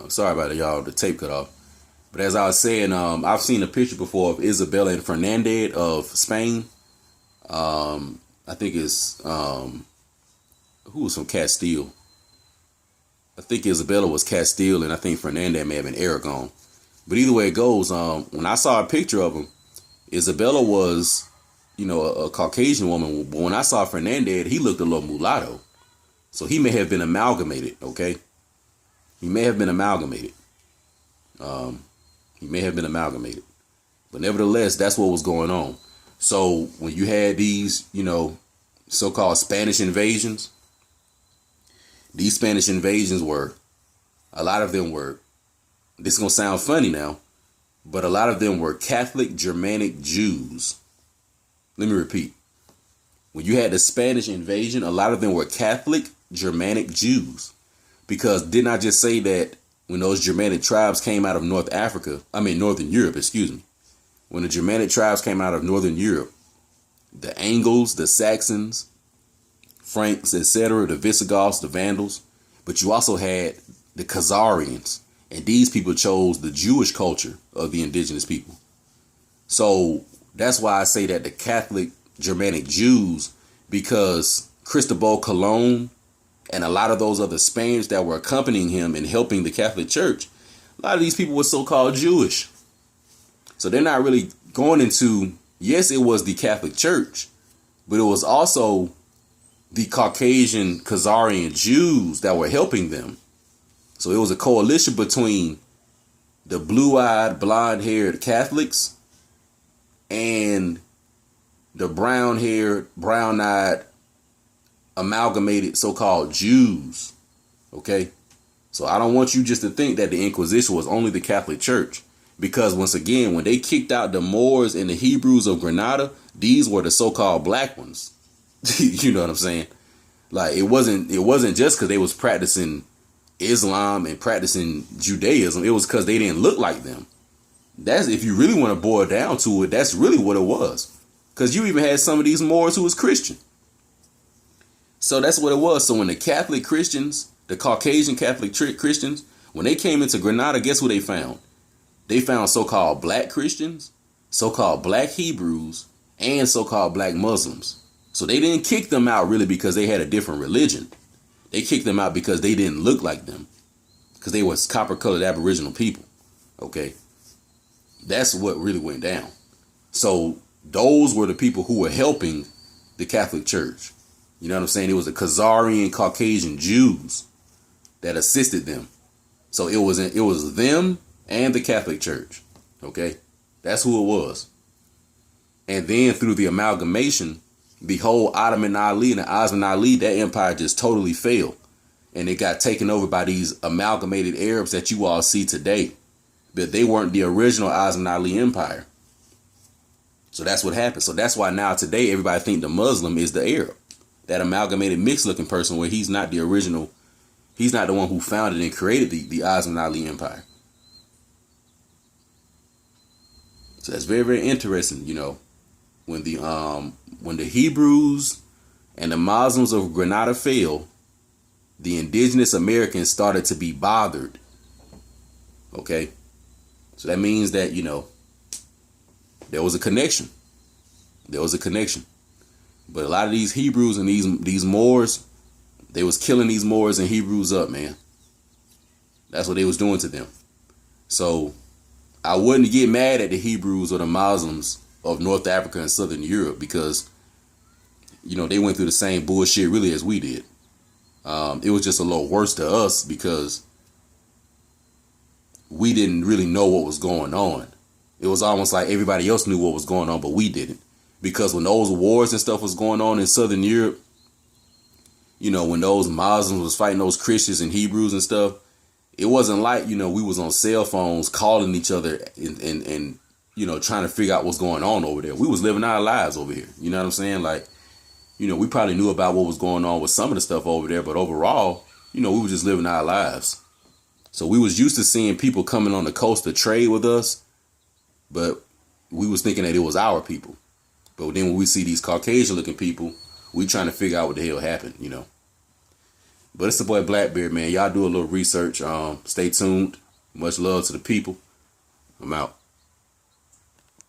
Sorry about it, y'all. The tape cut off. But as I was saying, I've seen a picture before of Isabella and Fernandez of Spain. I think it's who was from Castile. I think Isabella was Castile, and I think Fernandez may have been Aragon. But either way it goes, when I saw a picture of him, Isabella was, a Caucasian woman. But when I saw Fernandez, he looked a little mulatto. So he may have been amalgamated, okay? He may have been amalgamated. He may have been amalgamated. But nevertheless, that's what was going on. So when you had these, so-called Spanish invasions, these Spanish invasions a lot of them were, this is going to sound funny now, but a lot of them were Catholic Germanic Jews. Let me repeat. When you had the Spanish invasion, a lot of them were Catholic Germanic Jews. Because didn't I just say that when those Germanic tribes came out of Northern Europe, when the Germanic tribes came out of Northern Europe, the Angles, the Saxons, Franks, etc., the Visigoths, the Vandals, but you also had the Khazarians, and these people chose the Jewish culture of the indigenous people. So that's why I say that the Catholic Germanic Jews, because Cristobal Colon and a lot of those other Spaniards that were accompanying him and helping the Catholic Church, a lot of these people were so-called Jewish. So they're not really going into, yes, it was the Catholic Church, but it was also the Caucasian Khazarian Jews that were helping them. So it was a coalition between the blue-eyed, blonde-haired Catholics and the brown-haired, brown-eyed, amalgamated so-called Jews. Okay? So I don't want you just to think that the Inquisition was only the Catholic Church. Because once again, when they kicked out the Moors and the Hebrews of Grenada, these were the so-called black ones. You know what I'm saying? Like it wasn't just because they was practicing Islam and practicing Judaism. It was because they didn't look like them. That's, if you really want to boil down to it, that's really what it was. Because you even had some of these Moors who was Christian. So that's what it was. So when the Catholic Christians, the Caucasian Catholic Christians, when they came into Grenada, guess who they found? They found so-called black Christians, so-called black Hebrews, and so-called black Muslims. So they didn't kick them out really because they had a different religion. They kicked them out because they didn't look like them. Because they was copper-colored Aboriginal people. Okay? That's what really went down. So those were the people who were helping the Catholic Church. You know what I'm saying? It was the Khazarian Caucasian Jews that assisted them. So it was them and the Catholic Church. Okay? That's who it was. And then through the amalgamation, the whole Ottoman Ali and the Osman Ali, that empire just totally failed. And it got taken over by these amalgamated Arabs that you all see today. But they weren't the original Osman Ali empire. So that's what happened. So that's why now today everybody think the Muslim is the Arab. That amalgamated mixed looking person where he's not the original. He's not the one who founded and created the Osman Ali empire. So that's very, very interesting, when the Hebrews and the Muslims of Grenada fell, the indigenous Americans started to be bothered. Okay? So that means that, there was a connection. There was a connection. But a lot of these Hebrews and these Moors, they was killing these Moors and Hebrews up, man. That's what they was doing to them. So I wouldn't get mad at the Hebrews or the Muslims of North Africa and Southern Europe because, they went through the same bullshit really as we did. It was just a little worse to us because we didn't really know what was going on. It was almost like everybody else knew what was going on, but we didn't. Because when those wars and stuff was going on in Southern Europe, when those Muslims was fighting those Christians and Hebrews and stuff, it wasn't like, we was on cell phones calling each other and trying to figure out what's going on over there. We was living our lives over here. You know what I'm saying? Like, we probably knew about what was going on with some of the stuff over there, but overall, we were just living our lives. So we was used to seeing people coming on the coast to trade with us, but we was thinking that it was our people. But then when we see these Caucasian looking people, we trying to figure out what the hell happened, But it's the boy Blackbeard, man. Y'all do a little research. Stay tuned. Much love to the people. I'm out.